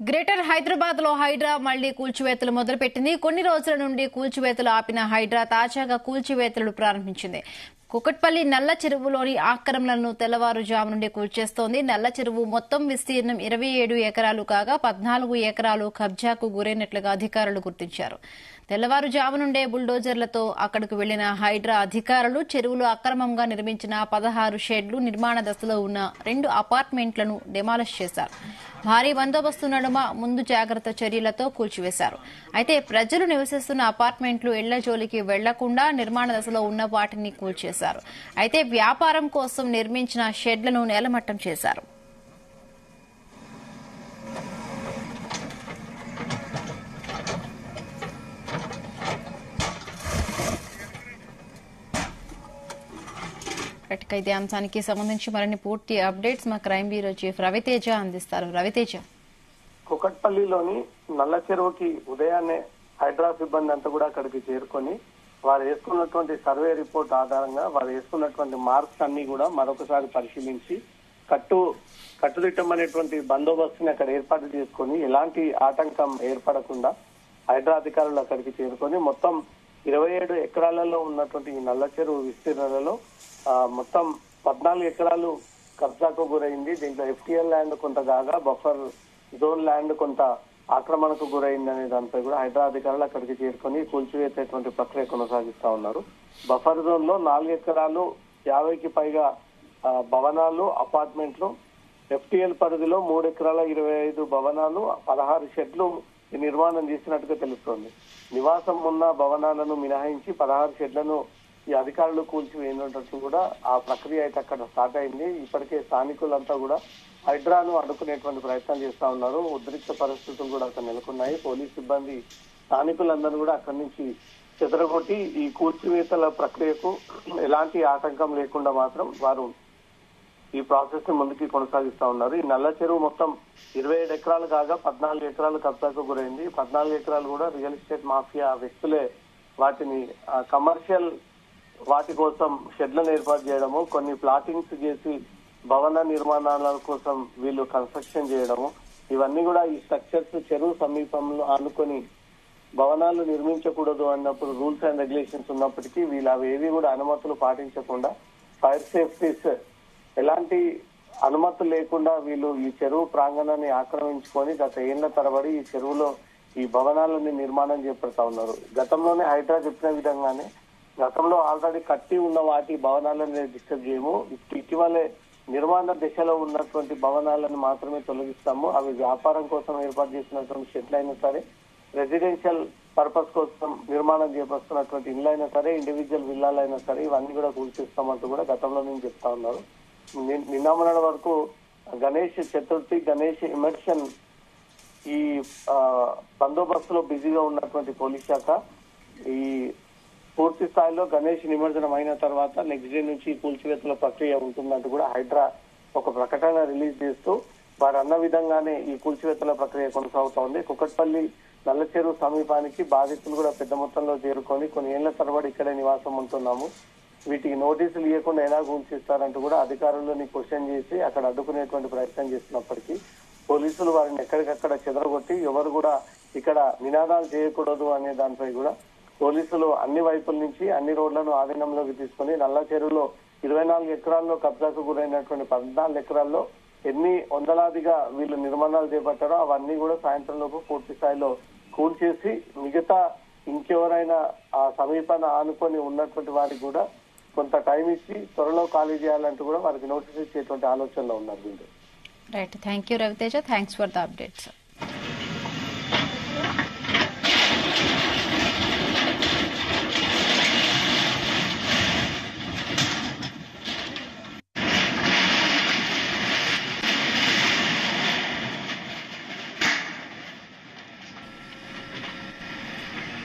Greater Hyderabad లో హైడ్రా మళ్లీ కూల్చివేతలు మొదలుపెట్టింది. కొన్ని రోజుల నుండి కూల్చివేతలు ఆపిన హైడ్రా తాజాగా కూల్చివేతలు ప్రారంభించింది. కుకట్పల్లి నల్ల చెరువులోని ఆక్రమణలను తెల్లవారుజాము నుండి కూల్చేస్తోంది. నల్ల చెరువు మొత్తం విస్తీర్ణం 27 ఎకరాలు కాగా 14 ఎకరాలు కబ్జాకు గురైనట్లుగా అధికారులు గుర్తించారు. తెల్లవారుజాము నుండే బుల్డోజర్లతో అక్కడకు వెళ్లిన హైడ్రా అధికారులు చెరువులో అక్రమంగా నిర్మించిన 16 షెడ్లు, నిర్మాణ దశలో ఉన్న 2 అపార్ట్మెంట్లను డెమాలిష్ చేశారు. భారీ బందోబస్తు నడుమ ముందు జాగ్రత్త చర్యలతో కూల్చివేశారు. అయితే ప్రజలు నివసిస్తున్న అపార్ట్మెంట్లు ఇళ్ల జోలికి వెళ్లకుండా నిర్మాణ దశలో ఉన్న వాటిని కూల్చేశారు. అయితే వ్యాపారం కోసం నిర్మించిన షెడ్లను నేలమట్టం చేశారు. ఇదే అంశానికి సంబంధించి మరిన్ని పూర్తి అప్డేట్స్ మా క్రైమ్ బ్యూరో చీఫ్ రవితేజ అందిస్తారు. రవితేజ, కుకట్పల్లిలోని నల్ల చెరువుకి ఉదయాన్నే హైడ్రా సిబ్బంది అంతా కూడా అక్కడికి చేరుకొని వారు వేసుకున్నటువంటి సర్వే రిపోర్ట్ ఆధారంగా వారు వేసుకున్నటువంటి మార్క్స్ అన్ని కూడా మరొకసారి పరిశీలించి కట్టుదిట్టమైనటువంటి బందోబస్తుని అక్కడ ఏర్పాటు చేసుకొని ఎలాంటి ఆటంకం ఏర్పడకుండా హైడ్రా అధికారులు అక్కడికి చేరుకొని మొత్తం 27 ఎకరాలలో ఉన్నటువంటి ఈ నల్ల చెరువు విస్తీర్ణలలో మొత్తం 14 ఎకరాలు కబ్జాకు గురైంది. దీంట్లో FTL ల్యాండ్ కొంత కాగా బఫర్ జోన్ ల్యాండ్ కొంత ఆక్రమణకు గురైంది అనే దానిపై కూడా హైడ్రా అధికారులు అక్కడికి చేరుకొని కూల్చివేసేటువంటి ప్రక్రియ కొనసాగిస్తా ఉన్నారు. బఫర్ జోన్ లో 4 ఎకరాలు 50కి పైగా భవనాలు, అపార్ట్మెంట్లు, FTL పరిధిలో 3 ఎకరాల 25 భవనాలు, 16 షెడ్లు నిర్మాణం చేసినట్టుగా తెలుస్తోంది. నివాసం ఉన్న భవనాలను మినహాయించి 16 షెడ్లను ఈ అధికారులు కూల్చివేయనట్టు కూడా ఆ ప్రక్రియ అయితే అక్కడ స్టార్ట్ అయింది. ఇప్పటికే స్థానికులంతా కూడా హైడ్రాను అడ్డుకునేటువంటి ప్రయత్నం చేస్తా ఉన్నారు. ఉద్రిక్త పరిస్థితులు కూడా అక్కడ నెలకొన్నాయి. పోలీస్ సిబ్బంది స్థానికులందరూ కూడా అక్కడి నుంచి చెదరగొట్టి ఈ కూల్చివేతల ప్రక్రియకు ఎలాంటి ఆటంకం లేకుండా మాత్రం వారు ఈ ప్రాసెస్ ని ముందుకి కొనసాగిస్తా ఉన్నారు. ఈ నల్ల చెరువు మొత్తం 27 ఎకరాలు కాగా 14 ఎకరాలు కబ్జాకు గురైంది. 14 ఎకరాలు కూడా రియల్ ఎస్టేట్ మాఫియా వ్యక్తులే వాటిని కమర్షియల్ వాటి కోసం షెడ్లను ఏర్పాటు చేయడము, కొన్ని ప్లాటింగ్స్ చేసి భవన నిర్మాణాల కోసం వీళ్ళు కన్స్ట్రక్షన్ చేయడము, ఇవన్నీ కూడా ఈ స్ట్రక్చర్స్ చెరువు సమీపంలో ఆనుకొని భవనాలు నిర్మించకూడదు అన్నప్పుడు రూల్స్ అండ్ రెగ్యులేషన్స్ ఉన్నప్పటికీ వీళ్ళు అవేవి కూడా అనుమతులు పాటించకుండా ఫైర్ సేఫ్టీస్ ఎలాంటి అనుమతులు లేకుండా వీళ్ళు ఈ చెరువు ప్రాంగణాన్ని ఆక్రమించుకొని గత ఏళ్ల తరబడి ఈ చెరువులో ఈ భవనాలని నిర్మాణం చేపడతా ఉన్నారు. గతంలోనే హైడ్రా చెప్పిన విధంగానే గతంలో ఆల్రెడీ కట్టి ఉన్న వాటి భవనాలను డిస్టర్బ్ చేయము, ఇటీవలే నిర్మాణ దశలో ఉన్నటువంటి భవనాలను మాత్రమే తొలగిస్తాము. అవి వ్యాపారం కోసం ఏర్పాటు చేసినటువంటి షెడ్లు అయినా సరే, రెసిడెన్షియల్ పర్పస్ కోసం నిర్మాణం చేపడుతున్నటువంటి ఇళ్ళు అయినా సరే, ఇండివిజువల్ విల్లాలైనా సరే ఇవన్నీ కూడా కూల్చిస్తామంటూ కూడా గతంలో నేను చెప్తా ఉన్నారు. నిన్న మొన్నటి వరకు గణేష్ చతుర్థి, గణేష్ ఇమర్షన్ ఈ బందోబస్తులో బిజీగా ఉన్నటువంటి పోలీస్ శాఖ ఈ పూర్తి స్థాయిలో గణేష్ నిమజ్జనం అయిన తర్వాత నెక్స్ట్ డే నుంచి కూల్చివేతల ప్రక్రియ ఉంటుందంటూ కూడా హైడ్రా ఒక ప్రకటన రిలీజ్ చేస్తూ వారు అన్న విధంగానే ఈ కూల్చివేతల ప్రక్రియ కొనసాగుతా ఉంది. కుకట్పల్లి నల్ల చెరువు సమీపానికి బాధితులు కూడా పెద్ద మొత్తంలో చేరుకొని కొన్ని ఏళ్ల తరబడి ఇక్కడే నివాసం ఉంటున్నాము, వీటికి నోటీసులు ఇవ్వకుండా ఎలా కూల్చిస్తారంటూ కూడా అధికారులని క్వశ్చన్ చేసి అక్కడ అడ్డుకునేటువంటి ప్రయత్నం చేస్తున్నప్పటికీ పోలీసులు వారిని ఎక్కడికక్కడ చెదరగొట్టి ఎవరు కూడా ఇక్కడ నినాదాలు చేయకూడదు అనే దానిపై కూడా పోలీసులు అన్ని వైపుల నుంచి అన్ని రోడ్లను ఆధీనంలోకి తీసుకుని నల్ల చెరువులో 24 ఎకరాల్లో కబ్జాకు గురైనటువంటి 14 ఎకరాల్లో ఎన్ని వందలాదిగా వీళ్ళు నిర్మాణాలు చేపట్టారో అవన్నీ కూడా సాయంత్రం లోపు పూర్తి స్థాయిలో కూల్చేసి మిగతా ఇంకెవరైనా ఆ సమీపాన ఆనుకొని ఉన్నటువంటి వారికి కూడా కొంత టైం ఇచ్చి త్వరలో ఖాళీ చేయాలంటూ కూడా వారికి నోటీస్ ఇచ్చేటువంటి ఆలోచనలో ఉన్నారు. Right, thank you Ravi Teja, thanks for the updates.